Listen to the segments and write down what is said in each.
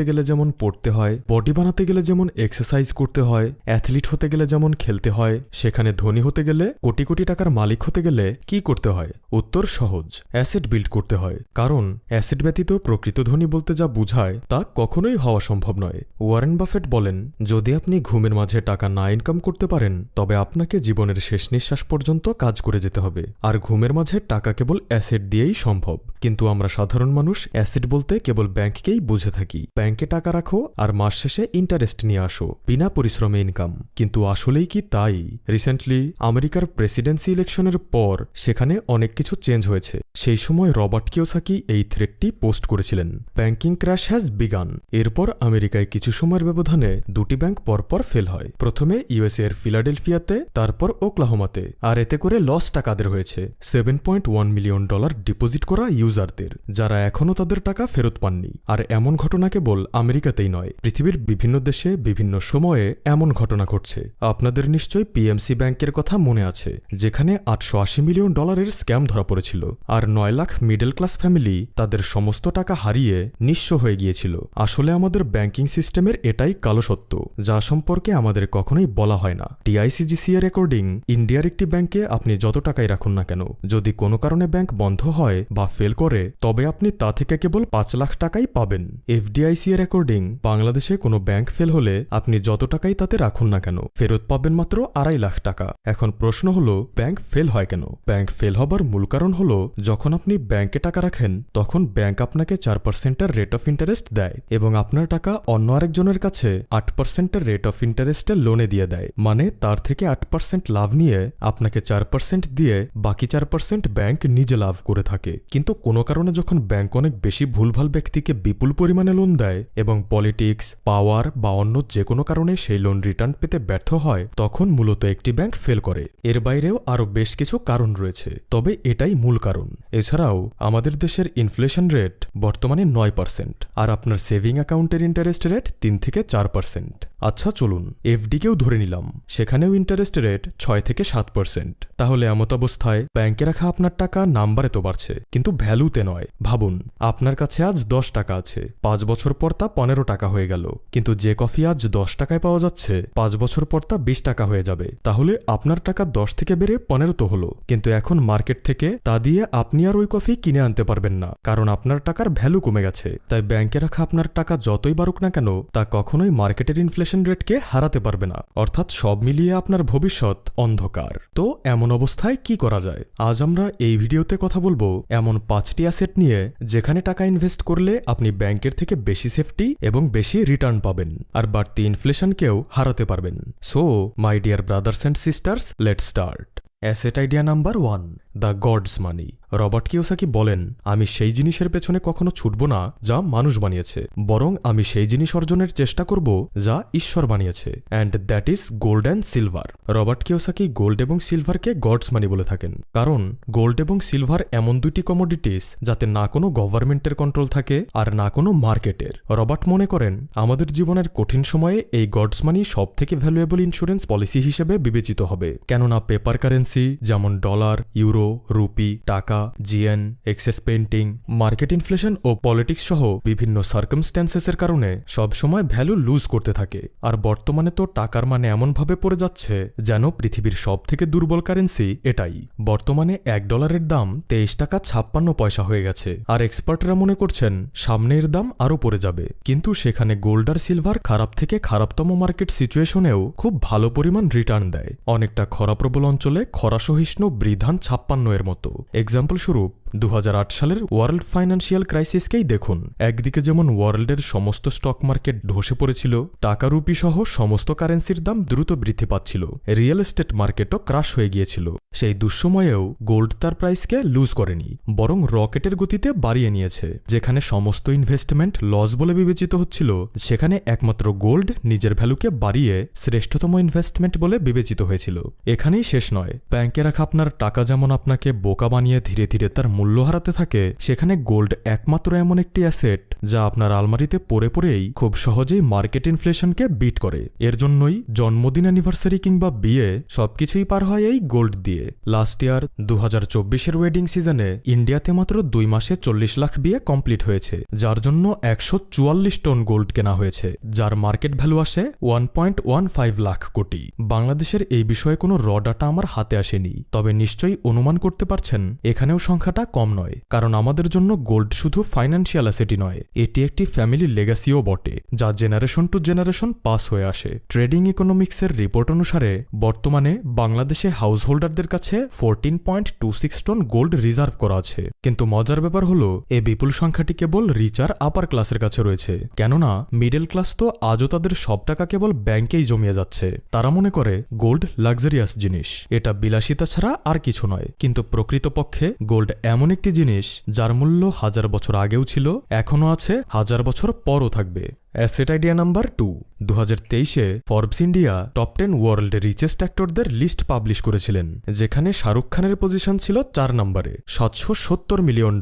করতে গেলে যেমন পড়তে হয়, বডি বানাতে গেলে যেমন এক্সারসাইজ করতে হয়, অ্যাথলিট হতে গেলে যেমন খেলতে হয়, সেখানে ধনী হতে গেলে, কোটি কোটি টাকার মালিক হতে গেলে কি করতে হয়? উত্তর সহজ, অ্যাসেট বিল্ড করতে হয়। কারণ অ্যাসেট ব্যতীত প্রকৃত ধনী বলতে যা বুঝায় তা কখনোই হওয়া সম্ভব নয়। ওয়ারেন বাফেট বলেন, যদি আপনি ঘুমের মাঝে টাকা না ইনকাম করতে পারেন তবে আপনাকে জীবনের শেষ নিঃশ্বাস পর্যন্ত কাজ করে যেতে হবে। আর ঘুমের মাঝে টাকা কেবল অ্যাসেট দিয়েই সম্ভব। কিন্তু আমরা সাধারণ মানুষ অ্যাসেট বলতে কেবল ব্যাংককেই বুঝে থাকি। ব্যাংকে টাকা রাখো আর মাস শেষে ইন্টারেস্ট নিয়ে আসো, বিনা পরিশ্রমে ইনকাম। কিন্তু আসলেই কি তাই? রিসেন্টলি আমেরিকার প্রেসিডেন্সি ইলেকশনের পর সেখানে অনেক কিছু চেঞ্জ হয়েছে। সেই সময় রবার্ট কিওসাকি এই থ্রেডটি পোস্ট করেছিলেন, ব্যাংকিং ক্র্যাশ হ্যাজ বিগান। এরপর আমেরিকায় কিছু সময়ের ব্যবধানে দুটি ব্যাংক পরপর ফেল হয়। প্রথমে ইউএসএ এর ফিলাডেলফিয়াতে, তারপর ওকলাহোমাতে। আর এতে করে লস টাকাদের হয়েছে $7.1 মিলিয়ন ডিপোজিট করা ইউজারদের, যারা এখনও তাদের টাকা ফেরত পাননি। আর এমন ঘটনা কেবল আমেরিকাতেই নয়, পৃথিবীর বিভিন্ন দেশে বিভিন্ন সময়ে এমন ঘটনা ঘটছে। আপনাদের নিশ্চয়ই পিএমসি ব্যাংকের কথা মনে আছে, যেখানে $880 মিলিয়ন স্ক্যাম ধরা পড়েছিল। আর 9 লাখ মিডল ক্লাস ফ্যামিলি তাদের সমস্ত টাকা হারিয়ে নিঃস্ব হয়ে গিয়েছিল। আসলে আমাদের ব্যাংকিং সিস্টেমের এটাই কালো সত্য, যা সম্পর্কে আমাদের কখনোই বলা হয় না। টিআইসিজিসি এর রেকর্ডিং, ইন্ডিয়ার একটি ব্যাংকে আপনি যত টাকাই রাখুন না কেন, যদি কোনো কারণে ব্যাংক বন্ধ হয় বা ফেল করে তবে আপনি তা থেকে কেবল 5 লাখ টাকাই পাবেন। এফডিআইসি এর রেকর্ডিং, বাংলাদেশে কোনো ব্যাংক ফেল হলে আপনি যত টাকাই তাতে রাখুন না কেন ফেরত পাবেন মাত্র 2.5 লাখ টাকা। এখন প্রশ্ন হলো, ব্যাংক ফেল হয় কেন? ব্যাংক ফেল হবার মূল কারণ হলো, যখন আপনি ব্যাংকে টাকা রাখেন তখন ব্যাংক আপনাকে 4% রেট অফ ইন্টারেস্ট দেয় এবং আপনার টাকা অন্য আরেকজনের কাছে 8% রেট অফ ইন্টারেস্টে লোনে দিয়ে দেয়। মানে তার থেকে 8% লাভ নিয়ে আপনাকে 4% দিয়ে বাকি 4% ব্যাংক নিজে লাভ করে থাকে। কিন্তু কোনো কারণে যখন ব্যাংক অনেক বেশি ভুলভাল ব্যক্তিকে বিপুল পরিমাণে লোন দেয় এবং পলিটিক্স, পাওয়ার বা অন্য যে কোনো কারণে সেই লোন রিটার্ন পেতে ব্যর্থ হয়, তখন মূলত একটি ব্যাংক ফেল করে। এর বাইরেও আরও বেশ কিছু কারণ রয়েছে, তবে এটাই মূল কারণ। এছাড়াও আমাদের দেশের ইনফ্লেশন রেট বর্তমানে 9%, আর আপনার সেভিং অ্যাকাউন্টের ইন্টারেস্ট রেট 3 থেকে 4%। আচ্ছা চলুন এফডিকেও ধরে নিলাম, সেখানেও ইন্টারেস্ট রেট 6 থেকে 7%। তাহলে এমত অবস্থায় ব্যাংকে রাখা আপনার টাকা নাম্বারে তো বাড়ছে, কিন্তু ভ্যালুতে নয়। ভাবুন, আপনার কাছে আজ 10 টাকা আছে, 5 বছর পর তা 15 টাকা হয়ে গেল। কিন্তু যে কফি আজ 10 টাকায় পাওয়া যাচ্ছে, 5 বছর পর তা 20 টাকা হয়ে যাবে। তাহলে আপনার টাকা 10 থেকে বেড়ে 15 তো হলো, কিন্তু এখন মার্কেট থেকে তা দিয়ে আপনি আর ওই কফি কিনে আনতে পারবেন না, কারণ আপনার টাকার ভ্যালু কমে গেছে। তাই ব্যাংকে রাখা আপনার টাকা যতই বাড়ুক না কেন, তা কখনোই মার্কেটের ইনফ্লেশন রেটকে হারাতে পারবে না। অর্থাৎ সব মিলিয়ে আপনার ভবিষ্যৎ অন্ধকার। তো এমন অবস্থায় কি করা যায়? আজ আমরা এই ভিডিওতে কথা বলবো এমন 5টি অ্যাসেট নিয়ে যেখানে টাকা ইনভেস্ট করলে আপনি ব্যাংকের থেকে বেশি সেফটি এবং বেশি রিটার্ন পাবেন, আর বাড়তি ইনফ্লেশনকেও হারাতে পারবেন। So my dear brothers and sisters, let's start. Asset idea number 1, the God's money. Robert Kiyosaki বলেন, আমি সেই জিনিসের পেছনে কখনো ছুটব না যা মানুষ বানিয়েছে, বরং আমি সেই জিনিস অর্জনের চেষ্টা করব যা ঈশ্বর বানিয়েছে, and that is gold and silver. Robert Kiyosaki gold এবং সিলভারকে গডস মানি বলে থাকেন, কারণ গোল্ড এবং সিলভার এমন দুটি কমোডিটিস যাতে না কোনো গভর্নমেন্টের কন্ট্রোল থাকে আর না কোনো মার্কেটের। রবার্ট মনে করেন, আমাদের জীবনের কঠিন সময়ে এই গডস মানি সব থেকে ভ্যালুয়েবল ইন্স্যুরেন্স পলিসি হিসেবে বিবেচিত হবে, কেননা পেপার কারেন্সি যেমন ডলার, ইউরো, রুপি, টাকা, জিএন, এক্সেস পেইন্টিং, মার্কেট ইনফ্লেশন ও পলিটিক্স সহ বিভিন্ন সার্কামস্ট্যান্সেসের কারণে সবসময় ভ্যালু লুজ করতে থাকে। আর বর্তমানে তো টাকার মানে এমনভাবে পড়ে যাচ্ছে যেন পৃথিবীর সব থেকে দুর্বল কারেন্সি এটাই। বর্তমানে $1 দাম 23 টাকা 56 পয়সা হয়ে গেছে, আর এক্সপার্টরা মনে করছেন সামনের দাম আরও পড়ে যাবে। কিন্তু সেখানে গোল্ড আর সিলভার খারাপ থেকে খারাপতম মার্কেট সিচুয়েশনেও খুব ভালো পরিমাণ রিটার্ন দেয়, অনেকটা খরাপ্রবল অঞ্চলে খরাসহিষ্ণু বৃধান 56 এর মতো। এক্সাম্পল স্বরূপ 2008 সালের ওয়ার্ল্ড ফাইন্যান্সিয়াল ক্রাইসিসকেই দেখুন। একদিকে যেমন ওয়ার্ল্ডের সমস্ত স্টক মার্কেট ধসে পড়েছিল, টাকা রুপি সহ সমস্ত কারেন্সির দাম দ্রুত বৃদ্ধি পাচ্ছিল, রিয়েল এস্টেট মার্কেটও ক্রাশ হয়ে গিয়েছিল। সেই দুঃসময়েও গোল্ড তার প্রাইসকে লুজ করেনি, বরং রকেটের গতিতে বাড়িয়ে নিয়েছে। যেখানে সমস্ত ইনভেস্টমেন্ট লস বলে বিবেচিত হচ্ছিল, সেখানে একমাত্র গোল্ড নিজের ভ্যালুকে বাড়িয়ে শ্রেষ্ঠতম ইনভেস্টমেন্ট বলে বিবেচিত হয়েছিল। এখানেই শেষ নয়, ব্যাংকে রাখা আপনার টাকা যেমন আপনাকে বোকা বানিয়ে ধীরে ধীরে তার মূল্য হারাতে থাকে সেখানে গোল্ড একমাত্র এমন একটি অ্যাসেট যা আপনার আলমারিতে পড়ে পড়েই খুব সহজেই মার্কেট ইনফ্লেশনকে বিট করে। এর জন্যই জন্মদিন, অ্যানিভার্সারি কিংবা বিয়ে সবকিছুই পার হয় এই গোল্ড দিয়ে। লাস্ট ইয়ার 2024-এর ওয়েডিং সিজনে ইন্ডিয়াতে মাত্র 2 মাসে 40 লাখ বিয়ে কমপ্লিট হয়েছে, যার জন্য 144 টন গোল্ড কেনা হয়েছে, যার মার্কেট ভ্যালু আসে 1.15 লাখ কোটি। বাংলাদেশের এই বিষয়ে কোনো র ডাটা আমার হাতে আসেনি, তবে নিশ্চয়ই অনুমান করতে পারছেন এখানেও সংখ্যাটা কম নয়, কারণ আমাদের জন্য গোল্ড শুধু ফাইন্যান্সিয়াল অ্যাসেটই নয়, এটি একটি ফ্যামিলি লেগাসিও বটে, যা জেনারেশন টু জেনারেশন পাস হয়ে আসে। ট্রেডিং ইকোনমিক্সের রিপোর্ট অনুসারে বর্তমানে বাংলাদেশে হাউস হোল্ডারদের কাছে 14.26 টন গোল্ড রিজার্ভ করা আছে। কিন্তু মজার ব্যাপার হলো এই বিপুল সংখ্যাটি কেবল রিচ আর আপার ক্লাসের কাছে রয়েছে, কেননা মিডল ক্লাস তো আজও তাদের সব টাকা কেবল ব্যাংকেই জমিয়ে যাচ্ছে। তারা মনে করে গোল্ড লাক্সারিয়াস জিনিস, এটা বিলাসিতা ছাড়া আর কিছু নয়। কিন্তু প্রকৃতপক্ষে গোল্ড এমন একটি জিনিস যার মূল্য 1000 বছর আগেও ছিল, এখনও আছে, 1000 বছর পরও থাকবে। Asset idea number 2। 2023-এ Forbes India top 10 world richest অ্যাক্টরদের লিস্ট পাবলিশ করেছিলেন, যেখানে শাহরুখ খানের পজিশন ছিল 4 নম্বরে, $770 মিলিয়ন,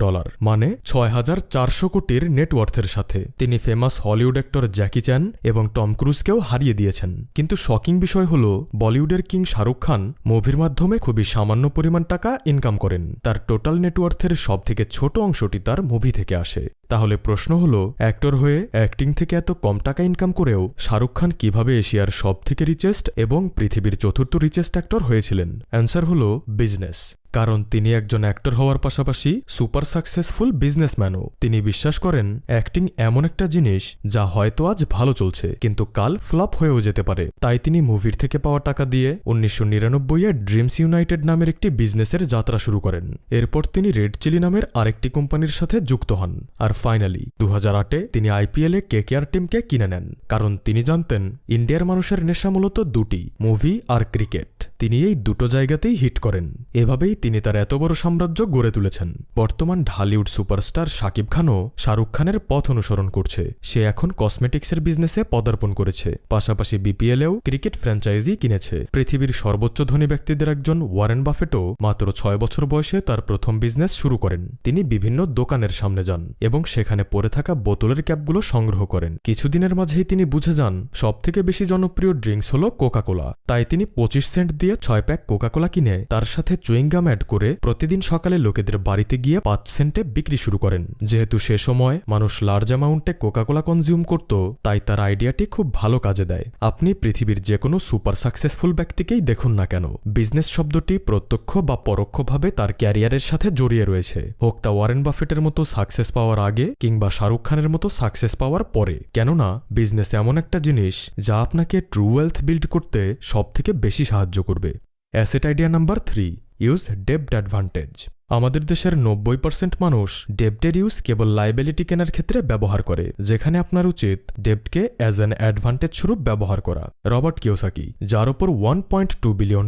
মানে 6400 কোটির নেটওয়ার্থের সাথে। তিনি ফেমাস হলিউড অ্যাক্টর জ্যাকি চ্যান এবং টম ক্রুজকেও হারিয়ে দিয়েছেন। কিন্তু শকিং বিষয় হল বলিউডের কিং শাহরুখ খান মুভির মাধ্যমে খুবই সামান্য পরিমাণ টাকা ইনকাম করেন। তার টোটাল নেটওয়ার্থের সবথেকে ছোট অংশটি তার মুভি থেকে আসে। তাহলে প্রশ্ন হলো, অ্যাক্টর হয়ে অ্যাক্টিং থেকে এত কম টাকা ইনকাম করেও শাহরুখ খান কিভাবে এশিয়ার সব থেকে রিচেস্ট এবং পৃথিবীর 4র্থ রিচেস্ট অ্যাক্টর হয়েছিলেন? অ্যান্সার হলো বিজনেস। কারণ তিনি একজন অ্যাক্টর হওয়ার পাশাপাশি সুপার সাকসেসফুল বিজনেসম্যানও। তিনি বিশ্বাস করেন অ্যাক্টিং এমন একটা জিনিস যা হয়তো আজ ভালো চলছে কিন্তু কাল ফ্লপ হয়েও যেতে পারে। তাই তিনি মুভির থেকে পাওয়া টাকা দিয়ে 1999-এ ড্রিমস ইউনাইটেড নামের একটি বিজনেসের যাত্রা শুরু করেন। এরপর তিনি রেড চিলি নামের আরেকটি কোম্পানির সাথে যুক্ত হন। আর ফাইনালি 2008-এ তিনি আইপিএলে কেকেআর টিমকে কিনে নেন, কারণ তিনি জানতেন ইন্ডিয়ার মানুষের নেশা মূলত দুটি, মুভি আর ক্রিকেট। তিনি এই দুটো জায়গাতেই হিট করেন। এভাবেই তিনি তার এত বড় সাম্রাজ্য গড়ে তুলেছেন। বর্তমান ঢালিউড সুপারস্টার শাকিব খানও শাহরুখ খানের পথ অনুসরণ করছে। সে এখন কসমেটিক্সের বিজনেসে পদার্পণ করেছে, পাশাপাশি বিপিএলেও ক্রিকেট ফ্র্যাঞ্চাইজি কিনেছে। পৃথিবীর সর্বোচ্চ ধনী ব্যক্তিদের একজন ওয়ারেন বাফেটও মাত্র 6 বছর বয়সে তার প্রথম বিজনেস শুরু করেন। তিনি বিভিন্ন দোকানের সামনে যান এবং সেখানে পড়ে থাকা বোতলের ক্যাপগুলো সংগ্রহ করেন। কিছুদিনের মাঝেই তিনি বুঝে যান সবথেকে বেশি জনপ্রিয় ড্রিঙ্কস হল কোকাকোলা। তাই তিনি 25 সেন্ট দিয়ে 6 প্যাক কোকাকোলা কিনে তার সাথে চুইংগাম অ্যাড করে প্রতিদিন সকালে লোকেদের বাড়িতে গিয়ে 5 সেন্টে বিক্রি শুরু করেন। যেহেতু সে সময় মানুষ লার্জ অ্যামাউন্টে কোকাকোলা কনজিউম করত, তাই তার আইডিয়াটি খুব ভালো কাজে দেয়। আপনি পৃথিবীর যে কোনো সুপার সাকসেসফুল ব্যক্তিকেই দেখুন না কেন, বিজনেস শব্দটি প্রত্যক্ষ বা পরোক্ষভাবে তার ক্যারিয়ারের সাথে জড়িয়ে রয়েছে, হোক তা ওয়ারেন বাফেটের মতো সাকসেস পাওয়ার আগে কিংবা শাহরুখ খানের মতো সাকসেস পাওয়ার পরে। কেননা বিজনেস এমন একটা জিনিস যা আপনাকে ট্রু ওয়েলথ বিল্ড করতে সবথেকে বেশি সাহায্য করবে। Asset idea number 3। ইউজ ডেব্ট অ্যাডভান্টেজ। আমাদের দেশের 90% মানুষ ডেব্টের ইউজ কেবল লাইবিলিটি কেনার ক্ষেত্রে ব্যবহার করে, যেখানে আপনার উচিত ডেব্টকে অ্যাজ অ্যান অ্যাডভান্টেজ স্বরূপ ব্যবহার করা। রবার্ট কিওসাকি, যার ওপর $1.2 বিলিয়ন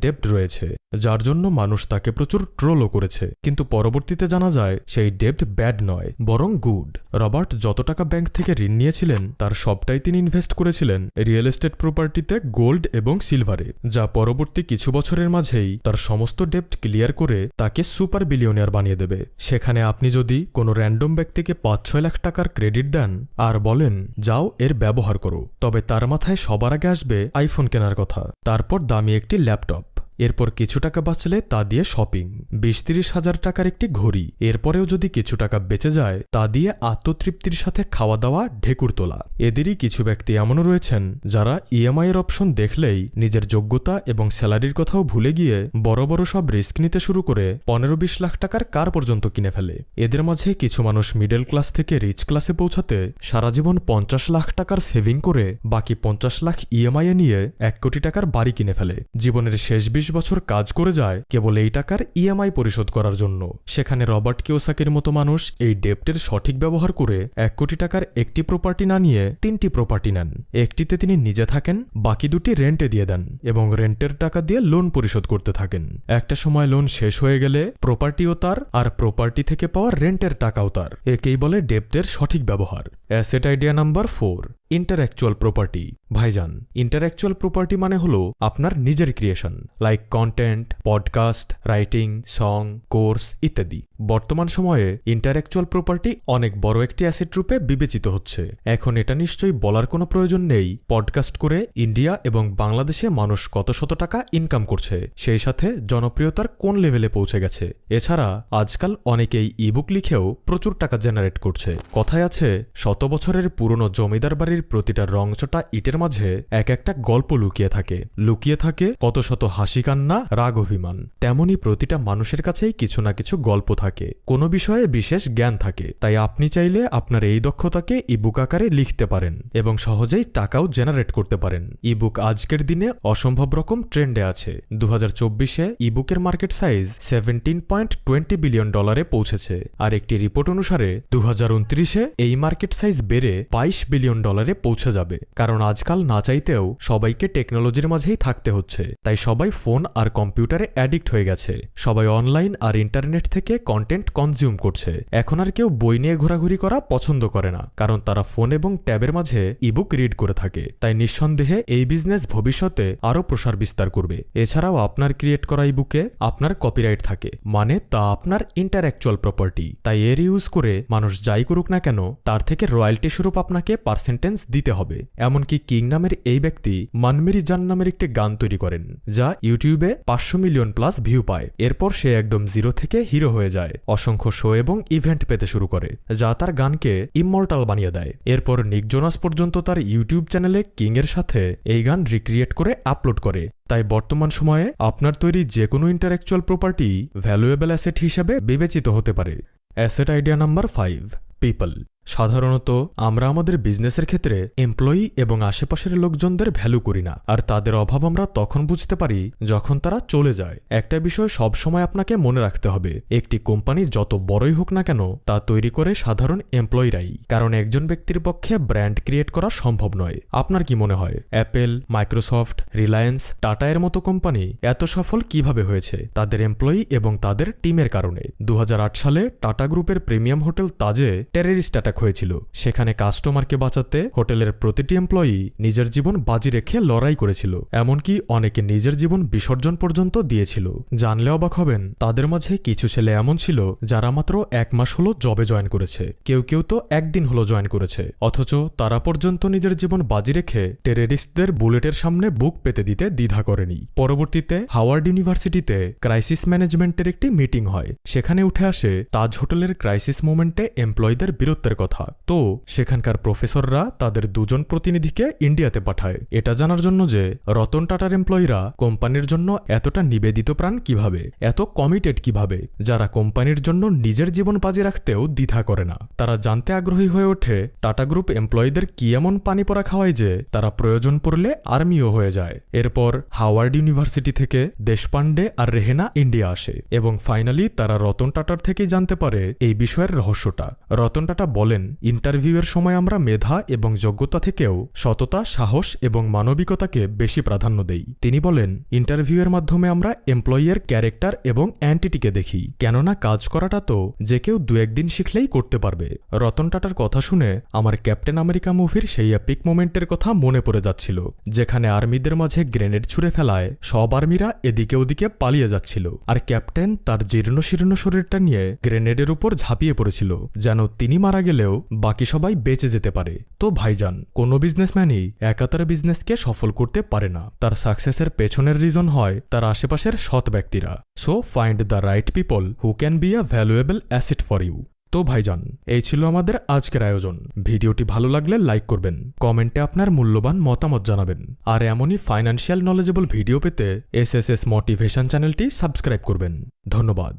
ডেব্ট রয়েছে, যার জন্য মানুষ তাকে প্রচুর ট্রোলও করেছে, কিন্তু পরবর্তীতে জানা যায় সেই ডেব্ট ব্যাড নয়, বরং গুড। রবার্ট যত টাকা ব্যাংক থেকে ঋণ নিয়েছিলেন তার সবটাই তিনি ইনভেস্ট করেছিলেন রিয়েল এস্টেট প্রপার্টিতে, গোল্ড এবং সিলভারে, যা পরবর্তী কিছু বছরের মাঝেই তার সমস্ত ডেব্ট ক্লিয়ার করে তাকে সুপার বিলিয়নিয়ার বানিয়ে দেবে। সেখানে আপনি যদি কোনো র্যান্ডম ব্যক্তিকে 5-6 লাখ টাকার ক্রেডিট দেন আর বলেন যাও এর ব্যবহার করো, তবে তার মাথায় সবার আগে আসবে আইফোন কেনার কথা, তারপর দামি একটি ল্যাপটপ, এরপর কিছু টাকা বাঁচলে তা দিয়ে শপিং, 20-30 হাজার টাকার একটি ঘড়ি, এরপরেও যদি কিছু টাকা বেঁচে যায় তা দিয়ে আত্মতৃপ্তির সাথে খাওয়া দাওয়া, ঢেকুর তোলা। এদেরই কিছু ব্যক্তি এমনও রয়েছেন যারা ইএমআই এর অপশন দেখলেই নিজের যোগ্যতা এবং স্যালারির কথাও ভুলে গিয়ে বড় বড় সব রিস্ক নিতে শুরু করে 15-20 লাখ টাকার কার পর্যন্ত কিনে ফেলে। এদের মাঝে কিছু মানুষ মিডল ক্লাস থেকে রিচ ক্লাসে পৌঁছাতে সারা জীবন 50 লাখ টাকার সেভিং করে বাকি 50 লাখ ইএমআই এ নিয়ে 1 কোটি টাকার বাড়ি কিনে ফেলে। জীবনের শেষ 20 বছর কাজ করে যায় কেবল এই টাকার ইএমআই পরিশোধ করার জন্য। সেখানে রবার্ট কিওসাকির মতো মানুষ এই ডেপ্টের সঠিক ব্যবহার করে 1 কোটি টাকার একটি প্রপার্টি না নিয়ে 3টি প্রপার্টি নেন। একটিতে তিনি নিজে থাকেন, বাকি 2টি রেন্টে দিয়ে দেন এবং রেন্টের টাকা দিয়ে লোন পরিশোধ করতে থাকেন। একটা সময় লোন শেষ হয়ে গেলে প্রপার্টিও তার, আর প্রপার্টি থেকে পাওয়া রেন্টের টাকাও তার। একেই বলে ডেপ্টের সঠিক ব্যবহার। Asset idea number 4, intellectual property. ভাইজান, ইন্টারঅ্যাকচুয়াল প্রপার্টি মানে হলো আপনার নিজের creation, like content, podcast, writing, song, course ইত্যাদি। বর্তমান সময়ে ইন্টারঅ্যাকচুয়াল প্রপার্টি অনেক বড় একটি অ্যাসেট রূপে বিবেচিত হচ্ছে। এখন এটা নিশ্চয়ই বলার কোনো প্রয়োজন নেই, পডকাস্ট করে ইন্ডিয়া এবং বাংলাদেশে মানুষ কত শত টাকা ইনকাম করছে, সেই সাথে জনপ্রিয়তার কোন লেভেলে পৌঁছে গেছে। এছাড়া আজকাল অনেকেই ইবুক লিখেও প্রচুর টাকা জেনারেট করছে। কথায় আছে, 100 বছরের পুরনো জমিদার বাড়ির প্রতিটা রংচটা ইটের মাঝে এক একটা গল্প লুকিয়ে থাকে কত শত হাসি কান্না, রাগ অভিমান। তেমনি প্রতিটা মানুষের কাছেই কিছু না কিছু গল্প থাকে, কোনো বিষয়ে বিশেষ জ্ঞান থাকে। তাই আপনি চাইলে আপনার এই দক্ষতাকে ইবুক আকারে লিখতে পারেন এবং সহজেই টাকাও জেনারেট করতে পারেন। ইবুক আজকের দিনে অসম্ভব রকম ট্রেন্ডে আছে। 2024-এ ইবুকের মার্কেট সাইজ $17.20 বিলিয়ন পৌঁছেছে। আর একটি রিপোর্ট অনুসারে 2029-এ এই মার্কেট সাইজ বেড়ে $22 বিলিয়ন পৌঁছে যাবে। কারণ আজকাল না চাইতেও সবাইকে টেকনোলজির মাঝেই থাকতে হচ্ছে, তাই সবাই ফোন আর কম্পিউটারে অ্যাডিক্ট হয়ে গেছে। সবাই অনলাইন আর ইন্টারনেট থেকে কন্টেন্ট কনজিউম করছে। এখন আর কেউ বই নিয়ে ঘোরাঘুরি করা পছন্দ করে না, কারণ তারা ফোন এবং ট্যাবের মাঝে ইবুক রিড করে থাকে। তাই নিঃসন্দেহে এই বিজনেস ভবিষ্যতে আরও প্রসার বিস্তার করবে। এছাড়াও আপনার ক্রিয়েট করা ইবুকে আপনার কপিরাইট থাকে, মানে তা আপনার ইন্টারঅ্যাকচুয়াল প্রপার্টি। তাই এর ইউজ করে মানুষ যাই করুক না কেন, তার থেকে রয়্যালটি স্বরূপ আপনাকে পার্সেন্টেজ দিতে হবে। এমনকি কিং নামের এই ব্যক্তি মানমেরি জান নামের একটি গান তৈরি করেন, যা ইউটিউবে 500 মিলিয়ন প্লাস ভিউ পায়। এরপর সে একদম জিরো থেকে হিরো হয়ে যায়, অসংখ্য শো এবং ইভেন্ট পেতে শুরু করে, যা তার গানকে ইমমর্টাল বানিয়ে দেয়। এরপর নিক জোনাস পর্যন্ত তার ইউটিউব চ্যানেলে কিং এর সাথে এই গান রিক্রিয়েট করে আপলোড করে। তাই বর্তমান সময়ে আপনার তৈরি যে কোনো ইন্টারঅ্যাকচুয়াল প্রপার্টি ভ্যালুয়েবল অ্যাসেট হিসেবে বিবেচিত হতে পারে। Asset idea number 5, people. সাধারণত আমরা আমাদের বিজনেসের ক্ষেত্রে এমপ্লয়ি এবং আশেপাশের লোকজনদের ভ্যালু করি না, আর তাদের অভাব আমরা তখন বুঝতে পারি যখন তারা চলে যায়। একটা বিষয় সব সময় আপনাকে মনে রাখতে হবে, একটি কোম্পানি যত বড়ই হোক না কেন, তা তৈরি করে সাধারণ এমপ্লয়িরাই। কারণ একজন ব্যক্তির পক্ষে ব্র্যান্ড ক্রিয়েট করা সম্ভব নয়। আপনার কি মনে হয় অ্যাপেল, মাইক্রোসফট, রিলায়েন্স, টাটা এর মতো কোম্পানি এত সফল কিভাবে হয়েছে? তাদের এমপ্লয়ি এবং তাদের টিমের কারণে। 2008 সালে টাটা গ্রুপের প্রিমিয়াম হোটেল তাজে টেররিস্ট অ্যাটাক হয়েছিল। সেখানে কাস্টমারকে বাঁচাতে হোটেলের প্রতিটি এমপ্লয়ি নিজের জীবন বাজি রেখে লড়াই করেছিল, এমনকি অনেকে নিজের জীবন বিসর্জন পর্যন্ত দিয়েছিল। জানলে অবাক হবেন, তাদের মাঝে কিছু ছেলে এমন ছিল যারা মাত্র 1 মাস হলো জবে জয়েন করেছে, কেউ তো একদিন হলো জয়েন করেছে, অথচ তারা পর্যন্ত নিজের জীবন বাজি রেখে টেররিস্টদের বুলেটের সামনে বুক পেতে দিতে দ্বিধা করেনি। পরবর্তীতে হাওয়ার্ড ইউনিভার্সিটিতে ক্রাইসিস ম্যানেজমেন্টের একটি মিটিং হয়। সেখানে উঠে আসে তাজ হোটেলের ক্রাইসিস মোমেন্টে এমপ্লয়ীদের বীরত্বের কথা। তো সেখানকার প্রফেসররা তাদের 2 জন প্রতিনিধিকে ইন্ডিয়াতে পাঠায়, এটা জানার জন্য যে রতন টাটার এমপ্লয়িরা কোম্পানির জন্য এতটা নিবেদিত প্রাণ কিভাবে, এত কমিটেড কিভাবে, যারা কোম্পানির জন্য নিজের জীবন বাজি রাখতেও দ্বিধা করে না। তারা জানতে আগ্রহী হয়ে ওঠে টাটা গ্রুপ এমপ্লয়ীদের কি এমন পানি পড়া খাওয়ায় যে তারা প্রয়োজন পড়লে আর্মিও হয়ে যায়। এরপর হাওয়ার্ড ইউনিভার্সিটি থেকে দেশপান্ডে আর রেহেনা ইন্ডিয়া আসে এবং ফাইনালি তারা রতন টাটার থেকেই জানতে পারে এই বিষয়ের রহস্যটা। রতন টাটা বলেন, ইন্টারভিউয়ের সময় আমরা মেধা এবং যোগ্যতা থেকেও সততা, সাহস এবং মানবিকতাকে বেশি প্রাধান্য দেই। তিনি বলেন, ইন্টারভিউয়ের মাধ্যমে আমরা এমপ্লয়ির ক্যারেক্টার এবং অ্যান্টিটিকে দেখি, কেননা কাজ করাটা তো যে কেউ 2-1 দিন শিখলেই করতে পারবে। রতন টাটার কথা শুনে আমার ক্যাপ্টেন আমেরিকা মুভির সেই এপিক মোমেন্টের কথা মনে পড়ে যাচ্ছিল, যেখানে আর্মিদের মাঝে গ্রেনেড ছুঁড়ে ফেলায় সব আর্মিরা এদিকে ওদিকে পালিয়ে যাচ্ছিল, আর ক্যাপ্টেন তার জীর্ণ শীর্ণ শরীরটা নিয়ে গ্রেনেডের উপর ঝাঁপিয়ে পড়েছিল, যেন তিনি মারা গেলেও বাকি সবাই বেঁচে যেতে পারে। তো ভাইজান, কোনো বিজনেসম্যানই একা তার বিজনেসকে সফল করতে পারে না। তার সাকসেসের পেছনের রিজন হয় তার আশেপাশের সৎ ব্যক্তিরা। So find the right people who can be a valuable asset for you. তো ভাইজান, এই ছিল আমাদের আজকের আয়োজন। ভিডিওটি ভালো লাগলে লাইক করবেন, কমেন্টে আপনার মূল্যবান মতামত জানাবেন, আর এমনই ফাইন্যান্সিয়াল নলেজেবল ভিডিও পেতে SSS মোটিভেশন চ্যানেলটি সাবস্ক্রাইব করবেন। ধন্যবাদ।